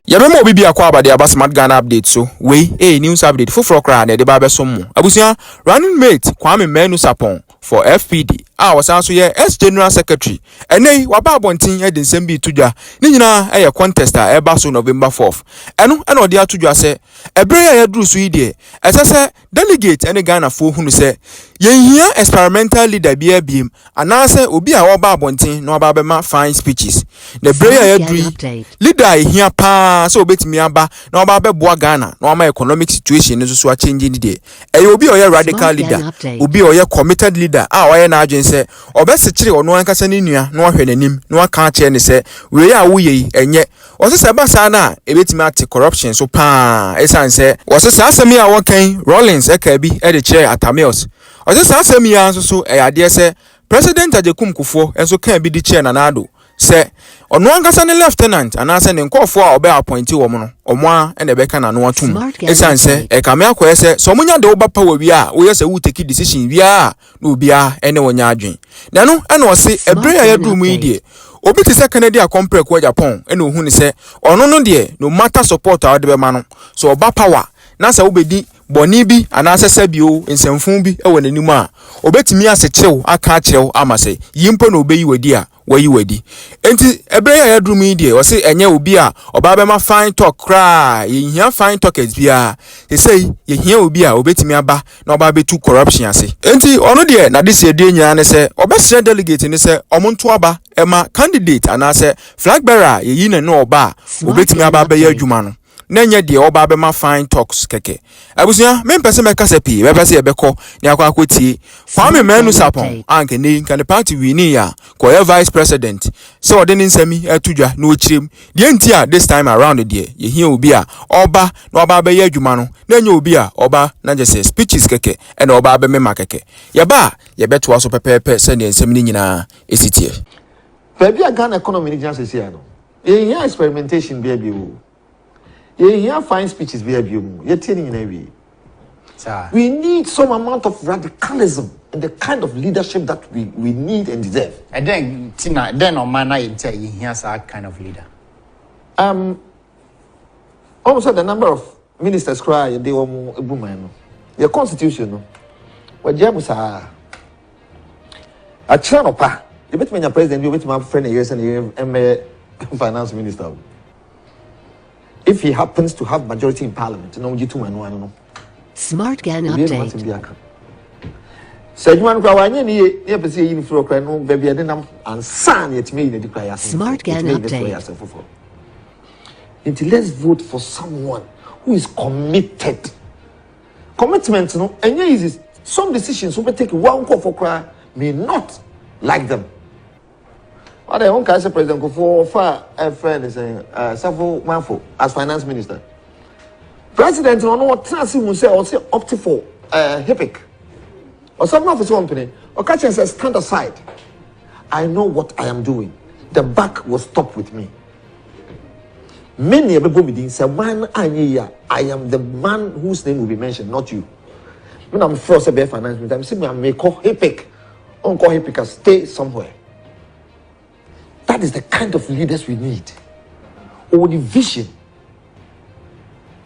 Yabemo obi bia kwa abade aba smart Ghana update so we news update foforo kra na de ba be so mo abusia running mate Kwame Manu Sarpong for FPD was also ye as general secretary enei waba abontin e de nsem bi tudwa ni nyina e contest a eba so November 4th eno e na ode atudwa se ebre ya duru so yi de esese delegate ene Ghana fo hunu se yenhia experimental leader bia biem anase obi a waba abontin na waba be ma fine speeches the prayer ya duru leader ehia pa so obetimi aba na waba be boa Ghana na wama economic situation nso so a change ni de obi oye radical leader obi oye committed leader oye na adwen se obesechire ono ankasa ni nua na ohwe nanim na aka ache ne se we ya wo yi enye osese ba sa na ebetimi ate corruption so pa esanse osese asemi a wokan Rollins eka bi e de kire Atamios osese asemi a so ade se President Agyapong kufo enso kan bi di kire na nado se ono ankasa ne lieutenant anase ne nkofo a obe appoint wo mo no omo a ene beka na no atum esanse ekame akoye se so munya de oba pa wi a wo yese wo take decision wi a no bia ene wonya adwen na no ene o se ebre ya du mu idie obi ti se Canada compare ko Japan ene ohu ni se ono no de no matter support a de be ma no so oba power na se wo bedi boni bi anase sabio nsemfun bi e wonanimu a obetimi asechew aka achew amase yimpo na obeyi wadi a wayi wadi enti ebre ya drum yi de o se enye obi a oba be ma fine talk cry yehia fine talkers bia sei yehia obi a obetimi aba na oba be tu corruption ase enti ono de na this de nyina ne se obesre delegate ne se omonto aba ema candidate anase flag bearer yeyi ne no oba obetimi aba be ya adwuma no nenye de oba be ma fine talks keke abusia me mpese me kasa pi be pese ebeko ni akwa akwoti Kwame Manu Sarpong anke ni kan party wini ya ko vice president so ode ni nsami atudwa na ochirem de nti a this time around de ye hia obi a oba na oba be ya adwuma no nenye obi a oba na je speeches keke e na oba be mema keke ye ba ye beto aso pepepe se ne nsami ni nyina esitie baby a Ghana economy ni janse sia no ye hia experimentation be bi o yeah, fine speeches we have you. You're telling you, we need some amount of radicalism and the kind of leadership that we need and deserve. And then, Tina, then on my night, here's our kind of leader. Also, the number of ministers cry, they were a woman. Your constitution, what James are a channel pa. You bet me your president, you bet my friend, yes, and you finance minister. If he happens to have majority in parliament, no, you two and one. Smart Ghana update. Said one Kawani, never see you for a crano, baby, and son yet made the declare. Smart Ghana update. Until let's vote for someone who is committed. Commitment, no, and yes, some decisions will take one call for cry may not like them. What I want to President Kofi for a friend is Safo Manfo as finance minister. President, no what Transi will say or say opt for HIPIC or some of his company or catch and says stand aside. I know what I am doing. The buck will stop with me. Many of the say man I am the man whose name will be mentioned, not you. When I'm forced to be finance minister, I'm saying I may call HIPIC. Call HIPIC stay somewhere. That is the kind of leaders we need. Or the vision.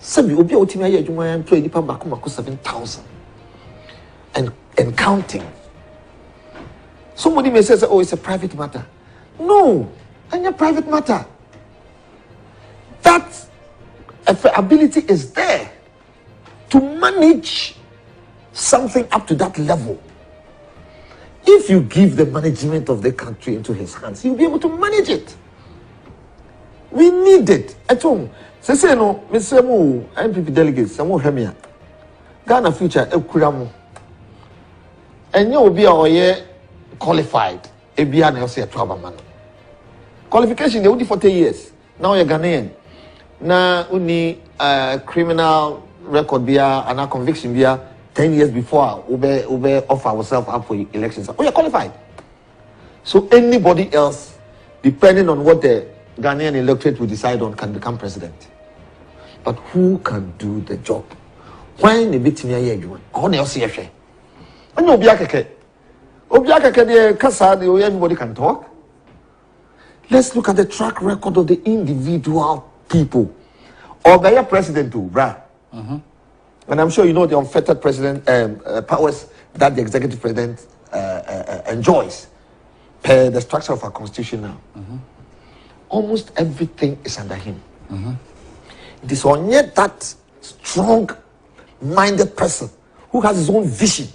Some will be able to employ 7,000 and counting. Somebody may say, oh, it's a private matter. No, it's a private matter. That ability is there to manage something up to that level. If you give the management of the country into his hands, he'll be able to manage it. We need it. At home, say no, Mr. Mu, MPP delegates, some more Hemia. Ghana future, Ekuramu. And you will be our year qualified. Ebian, I'll say a trouble man. Qualification, they only 40 years. Now you're Ghanaian. Now, only criminal record beer and a conviction beer. 10 years before we offer ourselves up for elections. We are qualified. So anybody else, depending on what the Ghanaian electorate will decide on, can become president. But who can do the job? When the bit me a year, on else here. When you Obiakeke, the Kasa, everybody can talk. Let's look at the track record of the individual people or be president too, bruh. And I'm sure you know the unfettered president powers that the executive president enjoys per the structure of our constitution now. Almost everything is under him. It is on yet that strong-minded person who has his own vision,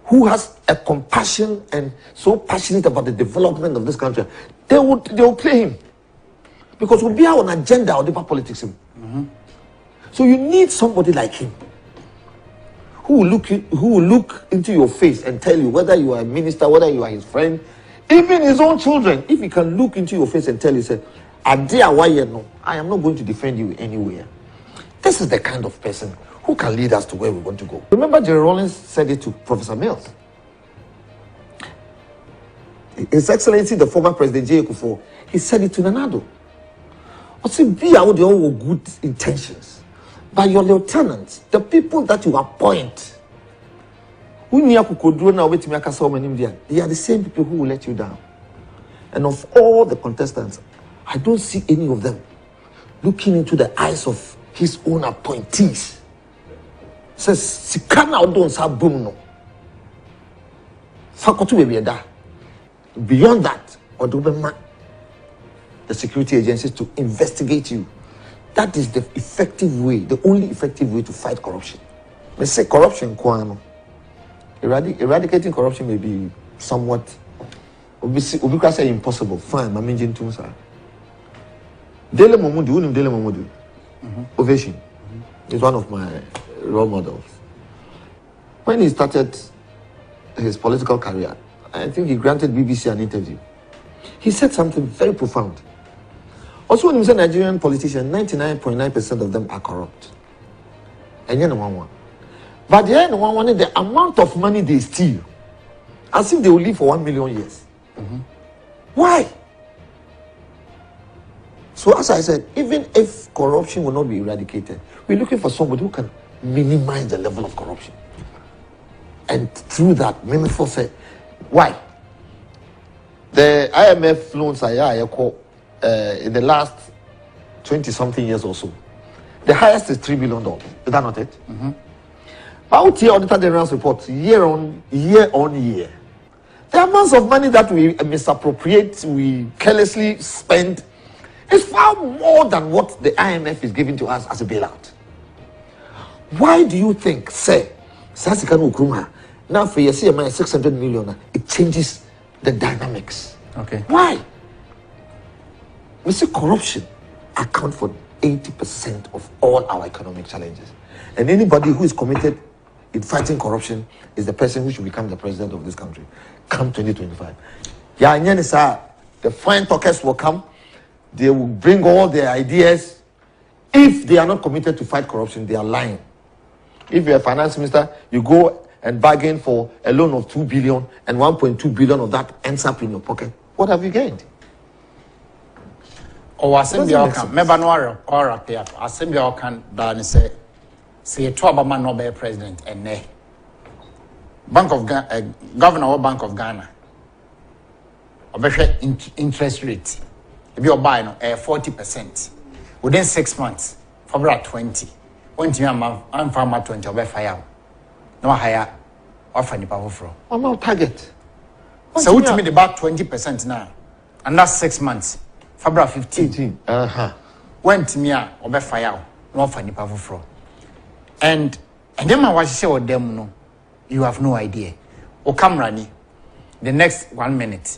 who has a compassion and so passionate about the development of this country. They will play him because we'll be on agenda or deeper politics. So you need somebody like him who will look into your face and tell you whether you are a minister, whether you are his friend, even his own children. If he can look into your face and tell you, say, I am not going to defend you anywhere. This is the kind of person who can lead us to where we want to go. Remember, Jerry Rawlings said it to Professor Mills. His Excellency, the former President J. Kufuor, he said it to Nanado. I said, be out there with good intentions. But your lieutenants, the people that you appoint, they are the same people who will let you down. And of all the contestants, I don't see any of them looking into the eyes of his own appointees. Says, Sikana Odon Sabuno. Fakotu Bebieda. Beyond that, Odobema, the security agencies to investigate you. That is the effective way, the only effective way to fight corruption. They say corruption, eradicating corruption may be somewhat, Ubika say impossible. Fine, I'm engine too, sir. Dele Momodu, Ovation is one of my role models. When he started his political career, I think he granted BBC an interview. He said something very profound. Also, when he was a Nigerian politician, 99.9% of them are corrupt. And you know, but the amount of money they steal, as if they will live for 1 million years. Why? So, as I said, even if corruption will not be eradicated, we're looking for somebody who can minimize the level of corruption. And through that, meaningful say, why? The IMF loans are in the last 20-something years or so. The highest is $3 billion. Is that not it? Out here, Auditor General's report, year on year, the amounts of money that we misappropriate, we carelessly spend, is far more than what the IMF is giving to us as a bailout. Why do you think, say, Sasikano Ukruma, now for your CMI 600 million, it changes the dynamics? Okay. Why? We see corruption account for 80% of all our economic challenges. And anybody who is committed in fighting corruption is the person who should become the president of this country come 2025. The fine talkers will come. They will bring all their ideas. If they are not committed to fight corruption, they are lying. If you're a finance minister, you go and bargain for a loan of 2 billion and 1.2 billion of that ends up in your pocket. What have you gained? O assembly can member no or appear assembly can dan say you talk about man no be president and ne Bank of Ghana governor of Bank of Ghana obehwe interest rate if you buy no 40% within 6 months for about 20 when you am farmer 20 obe fire no higher offer nipa foforo I'm not target so what me about 20% now and that's 6 months February 15. Went me a obe fire no offer nipa foforo. And then my wife say them no, you have no idea. O camera ni the next 1 minute.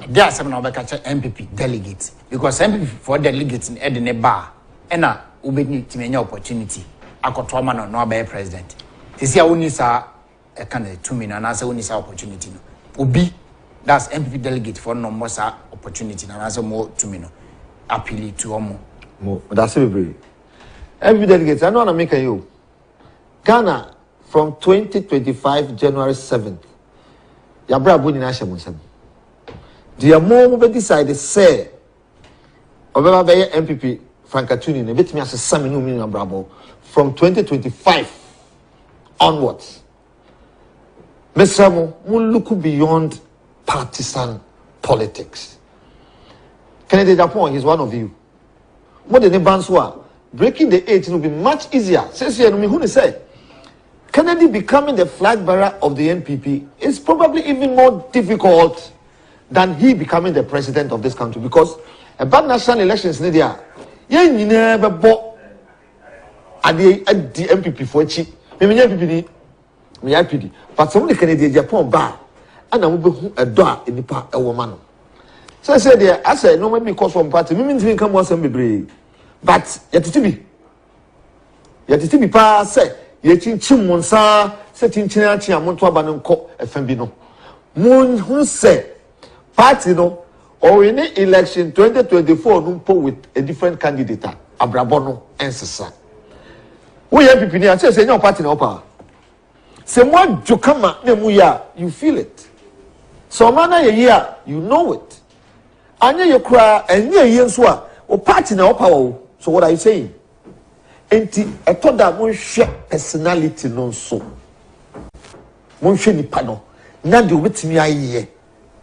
There are some obe catch MPP delegates because MPP for delegates in Edene bar and na ubeni timenya opportunity akoto ma no be president. This year only sa e kan 2 million and say only sa opportunity no. Obi that's MPP delegate for no more opportunity and as more to me no appeal to more. That's it, MPP delegates. I know what I'm making you. Ghana from 2025 January 7th. Yabra buni na shamusam. Do you more decide say Obama be MPP Frankatuni ne betimi asesa me no mi na brabo from 2025 onwards. Mr. Mo look beyond partisan politics. Ken Agyapong is one of you. What the Nebanswa, breaking the 8 will be much easier. Since you know me, say Kennedy becoming the flag bearer of the NPP is probably even more difficult than he becoming the president of this country, because about national elections in India, you never bought at the MPP for cheap. Me RPD, but some of the Canadian Japan bar, and I will be a door in the park a woman. So I said, there, I said, no, maybe cause from party, means we come once and be brave. But yet to be pass, say, yet in Chimonsa, setting Chinachi, and Montuaban co a Fembino. Moon who said, party no, or in the election 2024, no with a different candidate, Abrabono and Sasa. We have people, I say, no party no power. Say what Jokama Nemuya, you feel it. So mana year, you know it. Anya you cry and near Yenswa, or party now power. So what are you saying? Enti I thought that one share personality non so. One share ni pano. Now do with me a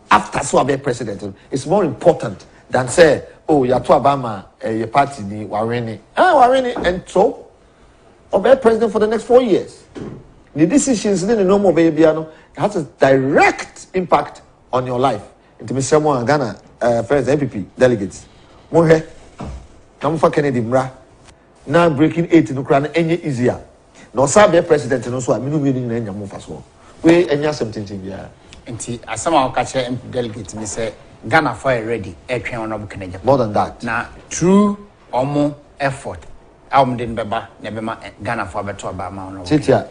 after so I be president. It's more important than say, oh, you're to Obama, your party ni Wareni. Wareni and so or be president for the next 4 years. The decisions in the normal baby has a direct impact on your life. Into someone Ghana, first MPP delegates. More here, come for Kennedy Mra. Now breaking 8 in Ukraine any easier. No, Sabe president and also a minimum in your move as well. We any something to be. Nti asama catch MP delegate me say Ghana for ready etwen on Canada. More than that. Now true omo effort. Didn't beba Ghana for better about Chitia.